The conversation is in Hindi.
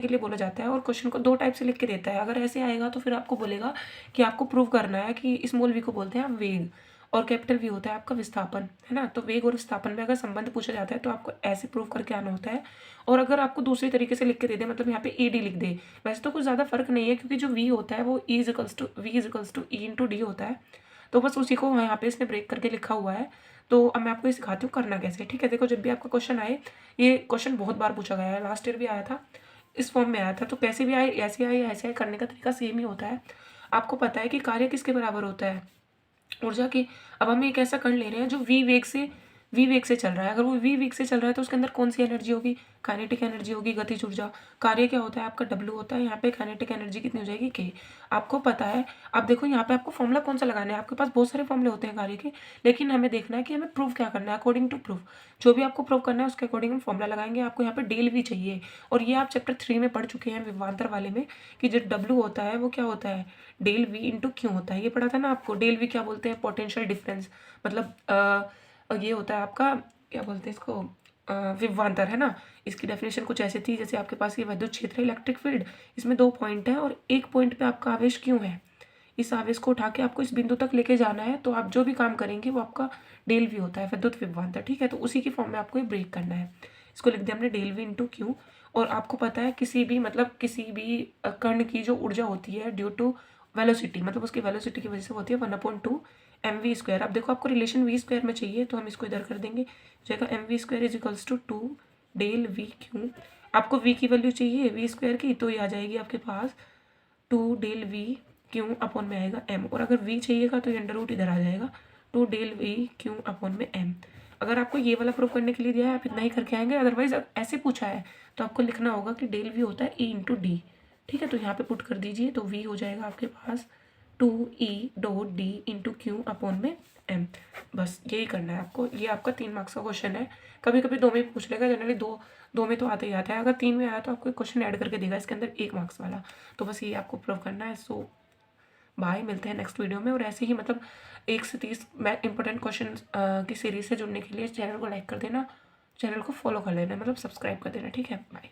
के लिए बोला जाता है और क्वेश्चन को 2 टाइप से लिख के देता है। अगर ऐसे आएगा तो फिर आपको बोलेगा कि आपको प्रूव करना है कि स्मॉल v को बोलते हैं वेग और कैपिटल V होता है आपका विस्थापन, है ना। तो वेग और विस्थापन में अगर संबंध पूछा जाता है तो आपको ऐसे प्रूव करके आना होता है। और अगर आपको दूसरी तरीके से लिख के दे दे, मतलब यहाँ पे ED लिख दे, वैसे तो कुछ ज़्यादा फर्क नहीं है क्योंकि जो V होता है वो E=V/E/E होता है। तो बस उसी को यहाँ पे इसने ब्रेक करके लिखा हुआ है। तो अब मैं आपको ये सिखाती हूँ करना कैसे, ठीक है। देखो जब भी आपका क्वेश्चन आए, ये क्वेश्चन बहुत बार पूछा गया है, लास्ट ईयर भी आया था, इस फॉर्म में आया था, तो कैसे भी आए, ऐसे आए, ऐसे आए, करने का तरीका सेम ही होता है। आपको पता है कि कार्य किसके बराबर होता है, ऊर्जा की। अब हम एक ऐसा कण ले रहे हैं जो वी वेग से चल रहा है। अगर वो वी वेग से चल रहा है तो उसके अंदर कौन सी एनर्जी होगी, काइनेटिक एनर्जी होगी, गतिज ऊर्जा। कार्य क्या होता है आपका W होता है, यहाँ पे काइनेटिक एनर्जी कितनी हो जाएगी K। आपको पता है। अब देखो यहाँ पे आपको फॉर्मूला कौन सा लगाना है, आपके पास बहुत सारे फॉर्मूले होते हैं कार्य के, लेकिन हमें देखना है कि हमें प्रूव क्या करना है। अकॉर्डिंग टू प्रूफ, जो भी आपको प्रूव करना है उसके अकॉर्डिंग हम फॉर्मूला लगाएंगे। आपको यहाँ पे डेल V चाहिए, और ये आप चैप्टर 3 में पढ़ चुके हैं विभवांतर वाले में, कि जो W होता है वो क्या होता है, डेल V इंटू क्यू होता है। ये पढ़ा था ना आपको। डेल V क्या बोलते हैं, पोटेंशियल डिफरेंस, मतलब ये होता है आपका, क्या बोलते हैं इसको, विभवांतर, है ना। इसकी डेफिनेशन कुछ ऐसे थी, जैसे आपके पास ये विद्युत क्षेत्र है, इलेक्ट्रिक फील्ड, इसमें 2 पॉइंट है और एक पॉइंट पे आपका आवेश क्यों है, इस आवेश को उठा के आपको इस बिंदु तक लेके जाना है, तो आप जो भी काम करेंगे वो आपका डेल V होता है, विद्युत विभवांतर, ठीक है। तो उसी की फॉर्म में आपको ये ब्रेक करना है। इसको लिख दिया हमने डेल V इंटू क्यू। और आपको पता है किसी भी, मतलब किसी भी कण की जो ऊर्जा होती है ड्यू टू वेलोसिटी, मतलब उसकी वेलोसिटी की वजह से होती है 1/2 mv²। अब देखो आपको रिलेशन v² में चाहिए, तो हम इसको इधर कर देंगे, जाएगा mv² = 2 डेल V क्यू। आपको v की वैल्यू चाहिए v² की, तो ये आ जाएगी आपके पास 2 डेल V क्यू अपॉन में आएगा m। और अगर v चाहिएगा तो ये अंडर रूट इधर आ जाएगा, 2 डेल V क्यू अपॉन में m। अगर आपको ये वाला प्रूव करने के लिए दिया है आप इतना ही करके आएंगे। अदरवाइज ऐसे पूछा है तो आपको लिखना होगा कि डेल V होता है E इंटू डी, ठीक है। तो यहाँ पे पुट कर दीजिए, तो V हो जाएगा आपके पास 2E.D इंटू क्यू अपॉन में m। बस यही करना है आपको। ये आपका 3 मार्क्स का क्वेश्चन है। कभी कभी 2 में भी पूछ लेगा, जनरली दो में तो आते ही आता है। अगर 3 में आया तो आपको क्वेश्चन ऐड करके देगा इसके अंदर 1 मार्क्स वाला। तो बस ये आपको प्रूव करना है। सो बाय, मिलते हैं नेक्स्ट वीडियो में। और ऐसे ही मतलब 1 से 30 इंपॉर्टेंट क्वेश्चन की सीरीज से जुड़ने के लिए चैनल को लाइक कर देना, चैनल को फॉलो कर लेना, मतलब सब्सक्राइब कर देना, ठीक है। बाय।